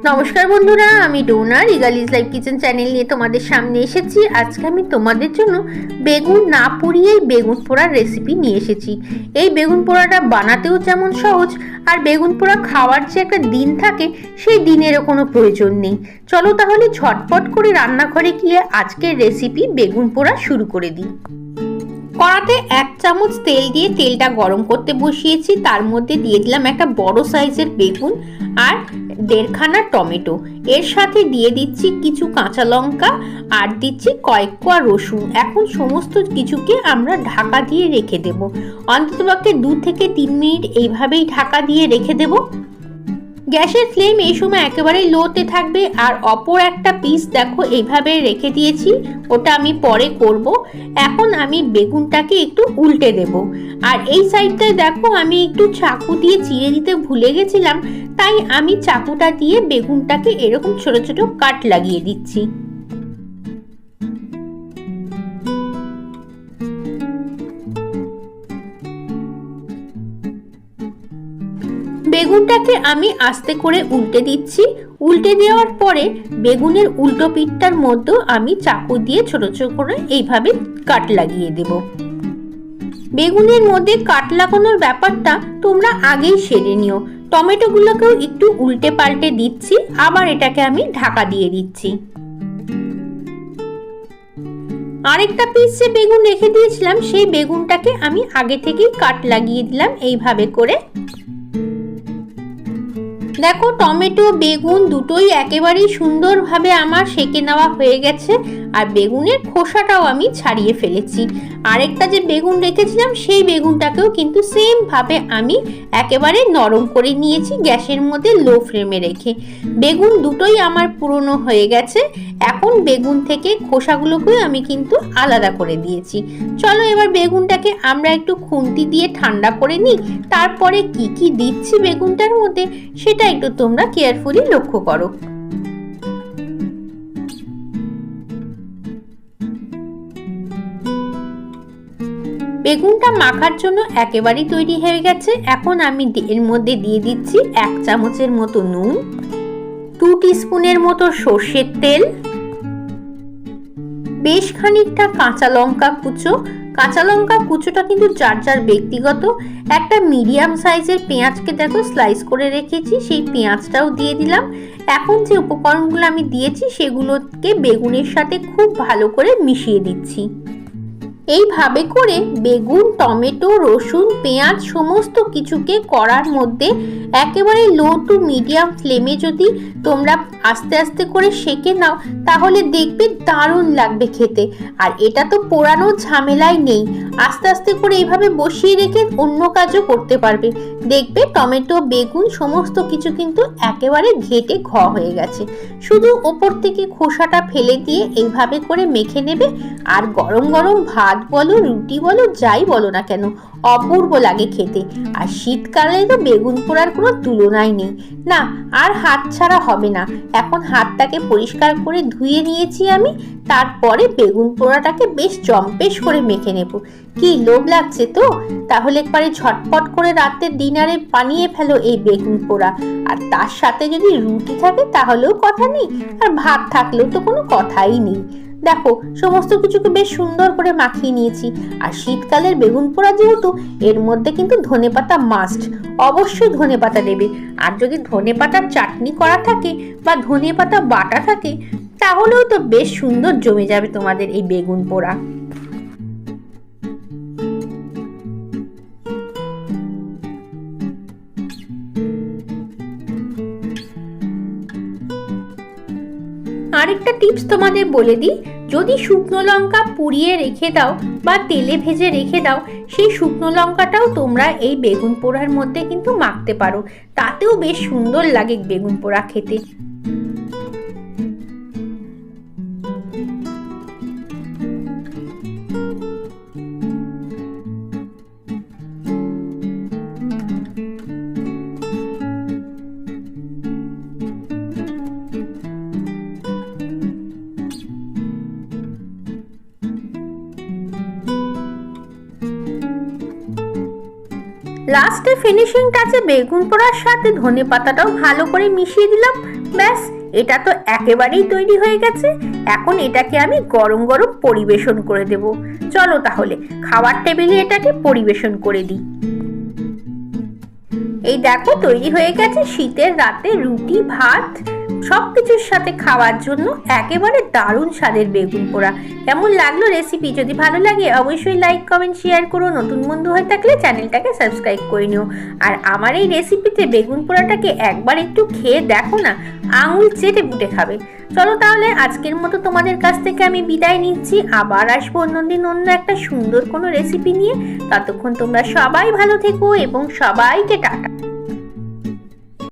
নমস্কার বন্ধুরা, আমি ডোনা রিগালিজ লাইফ কিচেন চ্যানেল নিয়ে তোমাদের সামনে এসেছি। আজকে আমি তোমাদের জন্য বেগুন না পুড়িয়ে বেগুন পোড়ার রেসিপি নিয়ে এসেছি। এই বেগুন পোড়াটা বানাতেও যেমন সহজ, আর বেগুন পোড়া খাওয়ার যে একটা দিন থাকে সেই দিনেরও কোনো প্রয়োজন নেই। চলো তাহলে ঝটপট করে রান্নাঘরে গিয়ে আজকের রেসিপি বেগুন পোড়া শুরু করে দিই। কড়াতে 1 চামচ তেল দিয়ে তেলটা গরম করতে বসিয়েছি। তার মধ্যে দিয়ে দিলাম একটা বড় সাইজের বেগুন আর 1.5 খানা টমেটো। এর সাথে দিয়ে দিচ্ছি কিছু কাঁচা লঙ্কা আর দিচ্ছি কয়েক কোয়া রসুন। এখন সমস্ত কিছুকে আমরা ঢাকা দিয়ে রেখে দেব। অন্ততপক্ষে 2 থেকে 3 মিনিট এইভাবেই ঢাকা দিয়ে রেখে দেব। গ্যাসের ফ্লেম এই সময় একেবারেই লোতে থাকবে। আর অপর একটা পিস দেখো এইভাবে রেখে দিয়েছি, ওটা আমি পরে করব। এখন আমি বেগুনটাকে একটু উল্টে দেব। আর এই সাইডটায় দেখো আমি একটু চাকু দিয়ে চিড়ে দিতে ভুলে গেছিলাম, তাই আমি চাকুটা দিয়ে বেগুনটাকে এরকম ছোট ছোট কাট লাগিয়ে দিচ্ছি। বেগুনটাকে আমি আস্তে করে উল্টে দিচ্ছি। উল্টে দেওয়ার পরে বেগুনের উল্টো পিঠটার মধ্যে আমি চাকু দিয়ে ছোট ছোট করে এইভাবে কাট লাগিয়ে দেব। বেগুনের মধ্যে কাট লাগানোর ব্যাপারটা তোমরা আগেই সেরে নিও। টমেটোগুলোকেও একটু উল্টে পাল্টে দিচ্ছি, আবার এটাকে আমি ঢাকা দিয়ে দিচ্ছি। আরেকটা পিস যে বেগুন রেখে দিয়েছিলাম সেই বেগুনটাকে আমি আগে থেকেই কাট লাগিয়ে দিলাম এইভাবে করে। দেখো টমেটো বেগুন দুটোই একেবারেই সুন্দরভাবে আমার সেকে নেওয়া হয়ে গেছে, আর বেগুনের খোসাটাও আমি ছাড়িয়ে ফেলেছি। আরেকটা যে বেগুন রেখেছিলাম সেই বেগুনটাকেও কিন্তু সেম ভাবে আমি একেবারে নরম করে নিয়েছি গ্যাসের মধ্যে লো ফ্লেমে রেখে। বেগুন দুটোই আমার পুরনো হয়ে গেছে। এখন বেগুন থেকে খোসাগুলোকেও আমি কিন্তু আলাদা করে দিয়েছি। চলো এবার বেগুনটাকে আমরা একটু খুন্তি দিয়ে ঠান্ডা করে নিই। তারপরে কি কি দিচ্ছি বেগুনটার মধ্যে সেটা একটু তোমরা কেয়ারফুলি লক্ষ্য করো। বেগুনটা মাখার জন্য একেবারেই তৈরি হয়ে গেছে। এখন আমি এর মধ্যে দিয়ে দিচ্ছি 1 চামচের মতো নুন, 2 টিস্পুনের মতো সর্ষের তেল, বেশ খানিকটা কাঁচা লঙ্কা কুচো। কাঁচা লঙ্কা কুচোটা কিন্তু যার যার ব্যক্তিগত। একটা মিডিয়াম সাইজের পেঁয়াজকে দেখো স্লাইস করে রেখেছি, সেই পেঁয়াজটাও দিয়ে দিলাম। এখন যে উপকরণগুলো আমি দিয়েছি সেগুলোকে বেগুনের সাথে খুব ভালো করে মিশিয়ে দিচ্ছি। এইভাবে করে বেগুন, টমেটো, রসুন, পেঁয়াজ সমস্ত কিছুকে কড়ার মধ্যে একেবারে লো টু মিডিয়াম ফ্লেমে যদি তোমরা আস্তে আস্তে করে সেকে নাও তাহলে দেখবে দারুণ লাগবে খেতে। আর এটা তো পোড়ানোর ঝামেলাই নেই, আস্তে আস্তে করে এইভাবে বসিয়ে রেখে অন্য কাজও করতে পারবে। দেখবে টমেটো বেগুন সমস্ত কিছু কিন্তু একেবারে ঘেটে হয়ে গেছে। শুধু ওপর থেকে খোসাটা ফেলে দিয়ে এইভাবে করে মেখে নেবে। আর গরম গরম ভাত বলো রুটি বলো যাই বলো না কেন অপূর্ব লাগে খেতে। আর শীতকালে তো বেগুন পোড়ার কোনো তুলনাই নেই। না আর হাত ছাড়া হবে না। এখন হাতটাকে পরিষ্কার করে ধুয়ে নিয়েছি আমি। তারপরে বেগুন পোড়াটাকে বেশ জম্পেশ করে মেখে নেব। কি লোভ লাগছে তো? তাহলে একবারে ঝটপট করে রাতের ডিনারে বানিয়ে ফেলো এই বেগুন পোড়া। আর তার সাথে যদি রুটি থাকে তাহলেও কথা নেই, আর ভাত থাকলেও তো কোনো কথাই নেই। দেখো সমস্ত কিছুকে বেশ সুন্দর করে মাখিয়ে নিয়েছি। আর শীতকালের বেগুন পোড়া যেহেতু, এর মধ্যে কিন্তু ধনেপাতা মাস্ট, অবশ্যই ধনেপাতা দেবে। আর যদি ধনেপাতার চাটনি করা থাকে বা ধনেপাতা বাটা থাকে তাহলেও তো বেশ সুন্দর জমে যাবে তোমাদের এই বেগুন পোড়া। আরেকটা টিপস তোমাদের বলে দিই, যদি শুকনো লঙ্কা পুড়িয়ে রেখে দাও বা তেলে ভেজে রেখে দাও, সেই শুকনো লঙ্কাটাও তোমরা এই বেগুন পোড়ার মধ্যে কিন্তু মাখতে পারো। তাতেও বেশ সুন্দর লাগে বেগুন পোড়া খেতে। লাস্টে ফিনিশিং টাচে বেগুন পোড়ার সাথে ধনেপাতাটাও ভালো করে মিশিয়ে দিলাম। ব্যাস, এটা তো একেবারেই তৈরি হয়ে গেছে। এখন এটাকে আমি গরম গরম পরিবেশন করে দেব। চলো তাহলে খাবার টেবিলে এটাকে পরিবেশন করে দিই। এই দেখো তৈরি হয়ে গেছে শীতের রাতে রুটি ভাত সবকিছুর সাথে খাওয়ার জন্য একেবারে দারুণ স্বাদের বেগুন পোড়া। কেমন লাগলো রেসিপি? যদি ভালো লাগে অবশ্যই লাইক কমেন্ট শেয়ার করো। নতুন বন্ধু হয়ে থাকলে চ্যানেলটাকে সাবস্ক্রাইব করে নিও। আর আমার এই রেসিপিতে বেগুন পোড়াটাকে একবার একটু খেয়ে দেখো না, আঙুল চেটে পুটে খাবে। চলো তাহলে আজকের মতো তোমাদের কাছ থেকে আমি বিদায় নিচ্ছি। আবার আসবো অন্যদিন অন্য একটা সুন্দর কোনো রেসিপি নিয়ে। ততক্ষণ তোমরা সবাই ভালো থেকো এবং সবাইকে টাটা।